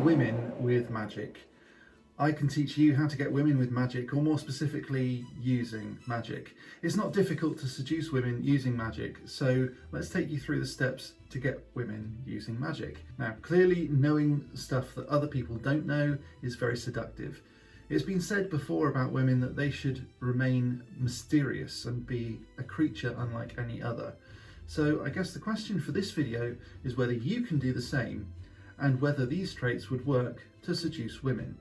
women with magic. I can teach you how to get women with magic, or more specifically, using magic. It's not difficult to seduce women using magic, so let's take you through the steps to get women using magic. Now, clearly knowing stuff that other people don't know is very seductive. It's been said before about women that they should remain mysterious and be a creature unlike any other. So I guess the question for this video is whether you can do the same, and whether these traits would work to seduce women.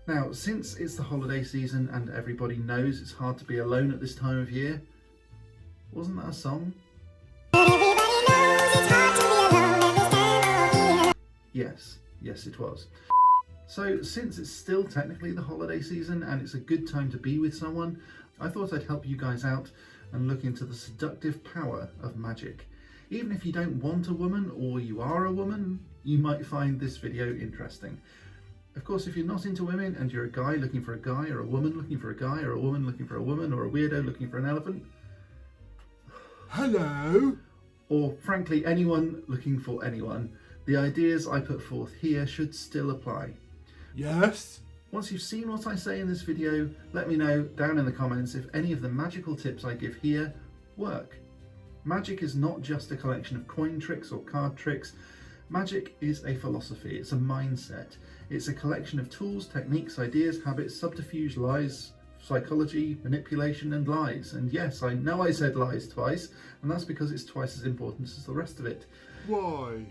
Now, since it's the holiday season and everybody knows it's hard to be alone at this time of year, wasn't that a song? Yes, it was. So since it's still technically the holiday season and it's a good time to be with someone, I thought I'd help you guys out and look into the seductive power of magic. Even if you don't want a woman, or you are a woman, you might find this video interesting. Of course, if you're not into women and you're a guy looking for a guy, or a woman looking for a guy, or a woman looking for a woman, or a weirdo looking for an elephant, hello, or frankly anyone looking for anyone, the ideas I put forth here should still apply. yes, Once you've seen what I say in this video, let me know down in the comments if any of the magical tips I give here work. Magic is not just a collection of coin tricks or card tricks. Magic is a philosophy, it's a mindset. It's a collection of tools, techniques, ideas, habits, subterfuge, lies, psychology, manipulation and lies. And yes, I know I said lies twice, and that's because it's twice as important as the rest of it. why?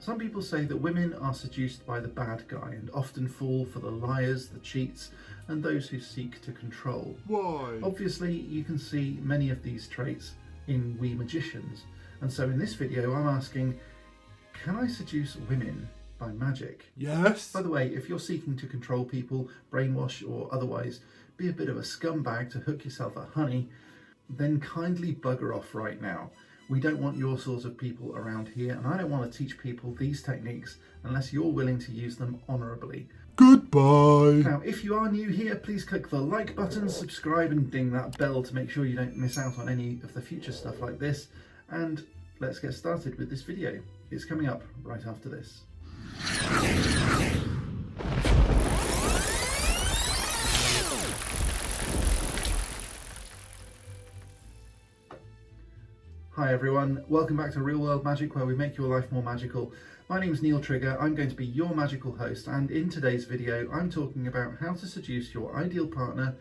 Some people say that women are seduced by the bad guy and often fall for the liars, the cheats, and those who seek to control. Why? Obviously, you can see many of these traits in we magicians. And so in this video, I'm asking, can I seduce women by magic? Yes. By the way, if you're seeking to control people, brainwash or otherwise be a bit of a scumbag to hook yourself at honey, then kindly bugger off right now. We don't want your sort of people around here, and I don't want to teach people these techniques unless you're willing to use them honourably. Goodbye. Now, if you are new here, please click the like button, subscribe and ding that bell to make sure you don't miss out on any of the future stuff like this. And let's get started with this video. It's coming up right after this. Hi everyone, welcome back to Real World Magic, where we make your life more magical. My name's Neil Trigger, I'm going to be your magical host, and in today's video I'm talking about how to seduce your ideal partner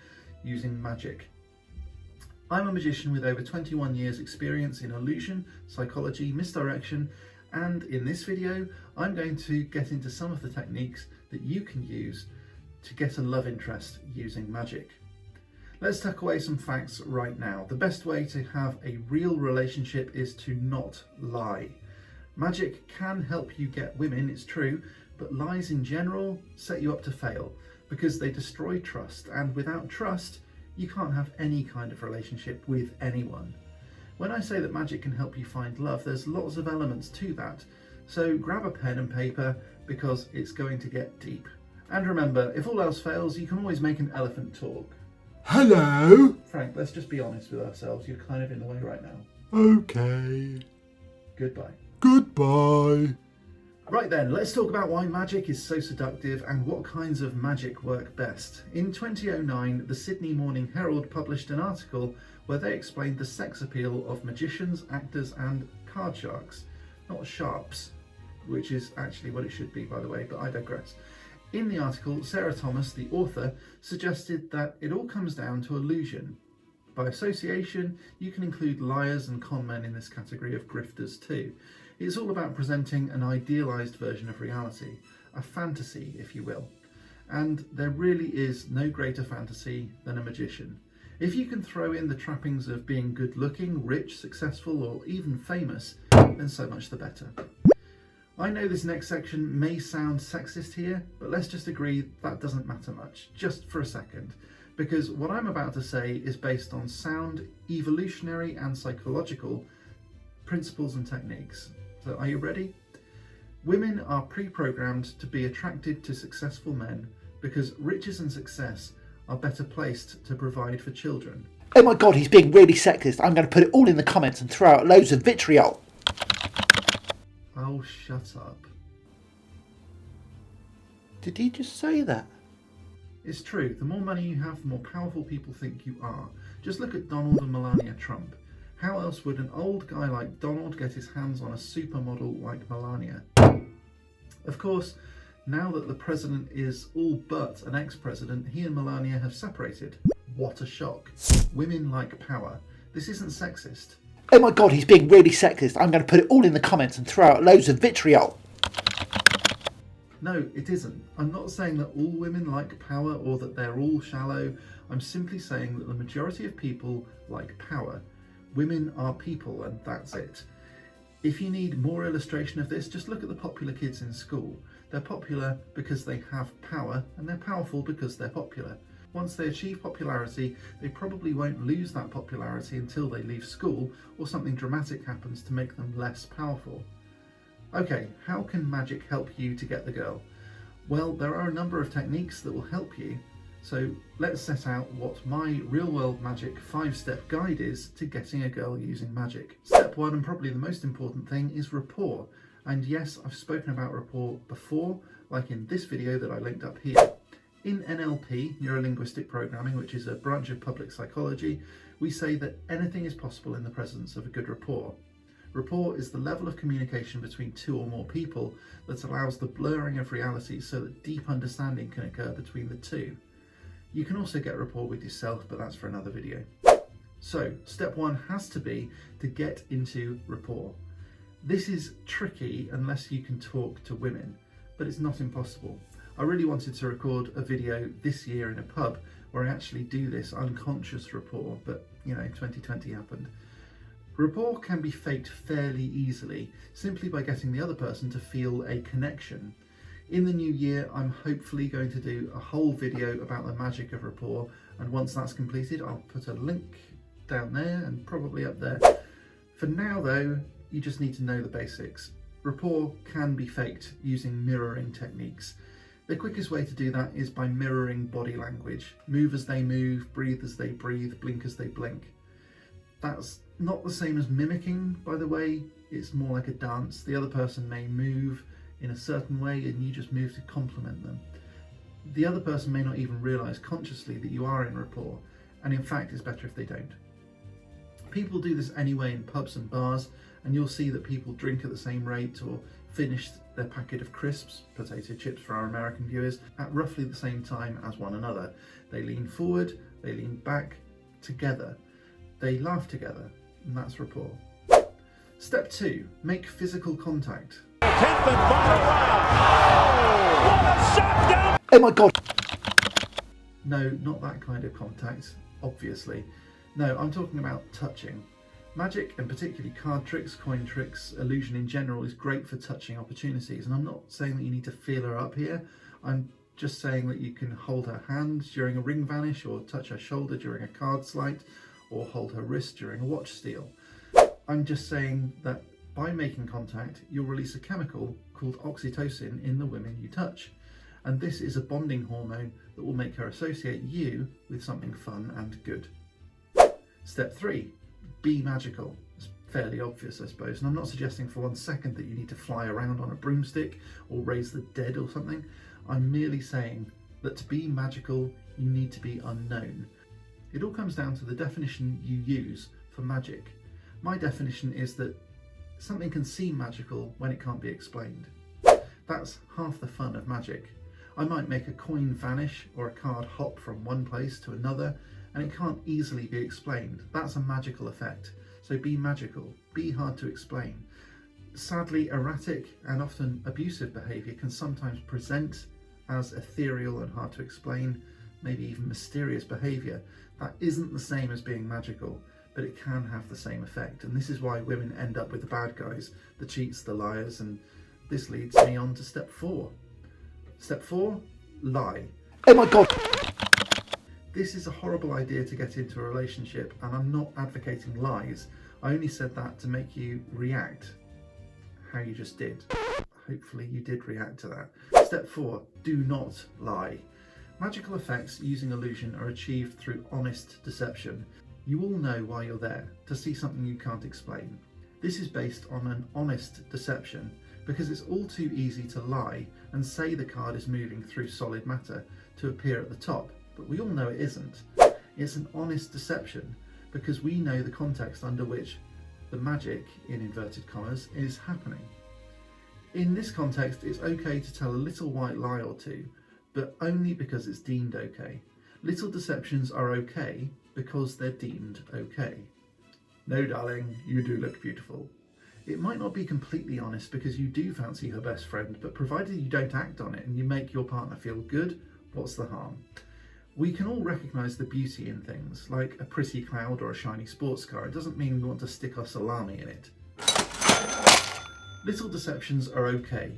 using magic. I'm a magician with over 21 years experience in illusion, psychology, misdirection, and in this video I'm going to get into some of the techniques that you can use to get a love interest using magic. Let's tuck away some facts right now. The best way to have a real relationship is to not lie. Magic can help you get women, it's true, but lies in general set you up to fail because they destroy trust, and without trust, you can't have any kind of relationship with anyone. When I say that magic can help you find love, there's lots of elements to that. So grab a pen and paper because it's going to get deep. And remember, if all else fails, you can always make an elephant talk. Hello. Frank, let's just be honest with ourselves. You're kind of in the way right now. Okay. Goodbye. Goodbye. Right then, let's talk about why magic is so seductive and what kinds of magic work best. In 2009, the Sydney Morning Herald published an article where they explained the sex appeal of magicians, actors and card sharks. Not sharps, which is actually what it should be, by the way, but I digress. In the article, Sarah Thomas, the author, suggested that it all comes down to illusion. By association, you can include liars and con men in this category of grifters too. It's all about presenting an idealised version of reality, a fantasy, if you will. And there really is no greater fantasy than a magician. If you can throw in the trappings of being good looking, rich, successful, or even famous, then so much the better. I know this next section may sound sexist here, but let's just agree that doesn't matter much, just for a second, because what I'm about to say is based on sound, evolutionary and psychological principles and techniques. So are you ready? Women are pre-programmed to be attracted to successful men because riches and success are better placed to provide for children. Oh my god, he's being really sexist. I'm going to put it all in the comments and throw out loads of vitriol. Oh, shut up. Did he just say that? It's true, the more money you have, the more powerful people think you are. Just look at Donald and Melania Trump. How else would an old guy like Donald get his hands on a supermodel like Melania? Of course, now that the president is all but an ex-president, he and Melania have separated. What a shock. Women like power. This isn't sexist. Oh my god, he's being really sexist. I'm going to put it all in the comments and throw out loads of vitriol. No, it isn't. I'm not saying that all women like power or that they're all shallow. I'm simply saying that the majority of people like power. Women are people, and that's it. If you need more illustration of this, just look at the popular kids in school. They're popular because they have power, and they're powerful because they're popular. Once they achieve popularity, they probably won't lose that popularity until they leave school or something dramatic happens to make them less powerful. Okay, how can magic help you to get the girl? Well, there are a number of techniques that will help you. So let's set out what my real-world magic 5-step guide is to getting a girl using magic. Step 1, and probably the most important thing, is rapport. And yes, I've spoken about rapport before, like in this video that I linked up here. In NLP, Neuro-Linguistic Programming, which is a branch of public psychology, we say that anything is possible in the presence of a good rapport. Rapport is the level of communication between two or more people that allows the blurring of reality so that deep understanding can occur between the two. You can also get rapport with yourself, but that's for another video. So, step 1 has to be to get into rapport. This is tricky unless you can talk to women, but it's not impossible. I really wanted to record a video this year in a pub where I actually do this unconscious rapport, but you know, 2020 happened. Rapport can be faked fairly easily, simply by getting the other person to feel a connection. In the new year, I'm hopefully going to do a whole video about the magic of rapport, and once that's completed, I'll put a link down there and probably up there. For now though, you just need to know the basics. Rapport can be faked using mirroring techniques. The quickest way to do that is by mirroring body language. Move as they move, breathe as they breathe, blink as they blink. That's not the same as mimicking, by the way. It's more like a dance. The other person may move in a certain way and you just move to complement them. The other person may not even realise consciously that you are in rapport, and in fact it's better if they don't. People do this anyway in pubs and bars, and you'll see that people drink at the same rate or finish their packet of crisps, potato chips for our American viewers, at roughly the same time as one another. They lean forward, they lean back, together. They laugh together, and that's rapport. Step 2, make physical contact. Oh my god! No, not that kind of contact, obviously. No, I'm talking about touching. Magic, and particularly card tricks, coin tricks, illusion in general, is great for touching opportunities. And I'm not saying that you need to feel her up here. I'm just saying that you can hold her hand during a ring vanish, or touch her shoulder during a card sleight, or hold her wrist during a watch steal. I'm just saying that by making contact, you'll release a chemical called oxytocin in the women you touch. And this is a bonding hormone that will make her associate you with something fun and good. Step 3, be magical. It's fairly obvious, I suppose, and I'm not suggesting for 1 second that you need to fly around on a broomstick or raise the dead or something. I'm merely saying that to be magical, you need to be unknown. It all comes down to the definition you use for magic. My definition is that something can seem magical when it can't be explained. That's half the fun of magic. I might make a coin vanish or a card hop from one place to another, and it can't easily be explained. That's a magical effect. So be magical, be hard to explain. Sadly, erratic and often abusive behaviour can sometimes present as ethereal and hard to explain, maybe even mysterious behaviour. That isn't the same as being magical, but it can have the same effect. And this is why women end up with the bad guys, the cheats, the liars, and this leads me on to step 4. Step 4, lie. Oh my god! This is a horrible idea to get into a relationship, and I'm not advocating lies. I only said that to make you react how you just did. Hopefully you did react to that. Step 4, do not lie. Magical effects using illusion are achieved through honest deception. You all know why you're there, to see something you can't explain. This is based on an honest deception, because it's all too easy to lie and say the card is moving through solid matter to appear at the top, but we all know it isn't. It's an honest deception because we know the context under which the magic, in inverted commas, is happening. In this context, it's okay to tell a little white lie or two, but only because it's deemed okay. Little deceptions are okay because they're deemed okay. No, darling, you do look beautiful. It might not be completely honest because you do fancy her best friend, but provided you don't act on it and you make your partner feel good, what's the harm? We can all recognise the beauty in things, like a pretty cloud or a shiny sports car. It doesn't mean we want to stick our salami in it. Little deceptions are okay.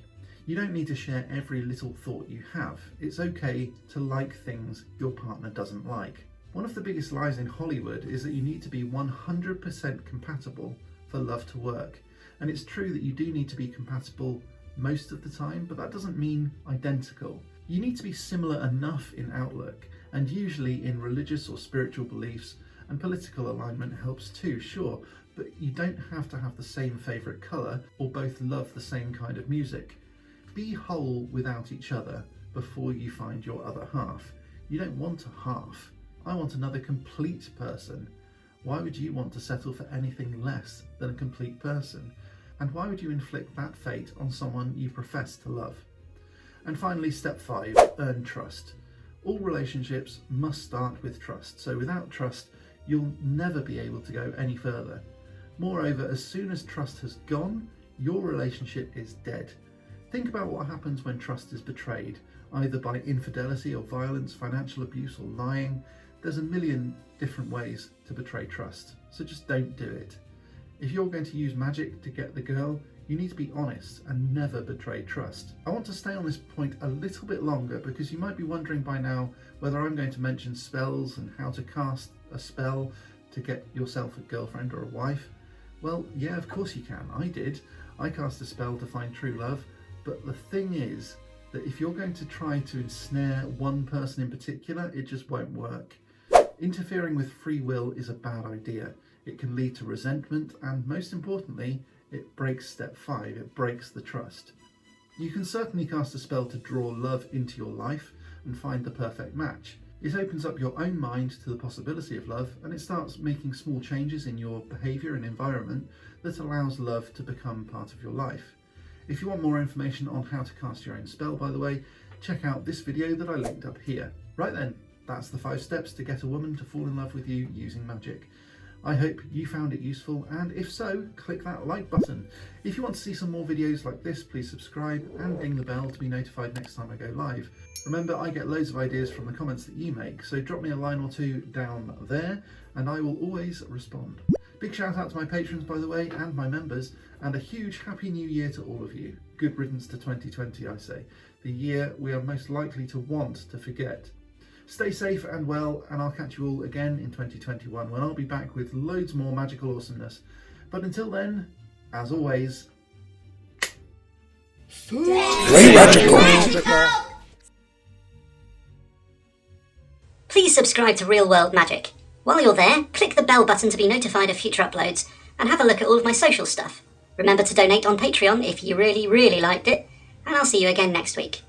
You don't need to share every little thought you have. It's okay to like things your partner doesn't like. One of the biggest lies in Hollywood is that you need to be 100% compatible for love to work. And it's true that you do need to be compatible most of the time, but that doesn't mean identical. You need to be similar enough in outlook, and usually in religious or spiritual beliefs, and political alignment helps too, sure, but you don't have to have the same favourite colour or both love the same kind of music. Be whole without each other before you find your other half. You don't want a half. I want another complete person. Why would you want to settle for anything less than a complete person? And why would you inflict that fate on someone you profess to love? And finally, step 5, earn trust. All relationships must start with trust, so without trust, you'll never be able to go any further. Moreover, as soon as trust has gone, your relationship is dead. Think about what happens when trust is betrayed, either by infidelity or violence, financial abuse or lying. There's a million different ways to betray trust, so just don't do it. If you're going to use magic to get the girl, you need to be honest and never betray trust. I want to stay on this point a little bit longer because you might be wondering by now whether I'm going to mention spells and how to cast a spell to get yourself a girlfriend or a wife. Well, yeah, of course you can. I did. I cast a spell to find true love, but the thing is that if you're going to try to ensnare one person in particular, it just won't work. Interfering with free will is a bad idea. It can lead to resentment and, most importantly, it breaks step 5, it breaks the trust. You can certainly cast a spell to draw love into your life and find the perfect match. It opens up your own mind to the possibility of love, and it starts making small changes in your behaviour and environment that allows love to become part of your life. If you want more information on how to cast your own spell, by the way, check out this video that I linked up here. Right then, that's the 5 steps to get a woman to fall in love with you using magic. I hope you found it useful, and if so, click that like button. If you want to see some more videos like this, please subscribe and ding the bell to be notified next time I go live. Remember, I get loads of ideas from the comments that you make, so drop me a line or two down there and I will always respond. Big shout out to my patrons, by the way, and my members, and a huge happy new year to all of you. Good riddance to 2020, I say, the year we are most likely to want to forget. Stay safe and well, and I'll catch you all again in 2021 when I'll be back with loads more magical awesomeness. But until then, as always, Stay magical. Please subscribe to Real World Magic. While you're there, click the bell button to be notified of future uploads, and have a look at all of my social stuff. Remember to donate on Patreon if you really liked it, and I'll see you again next week.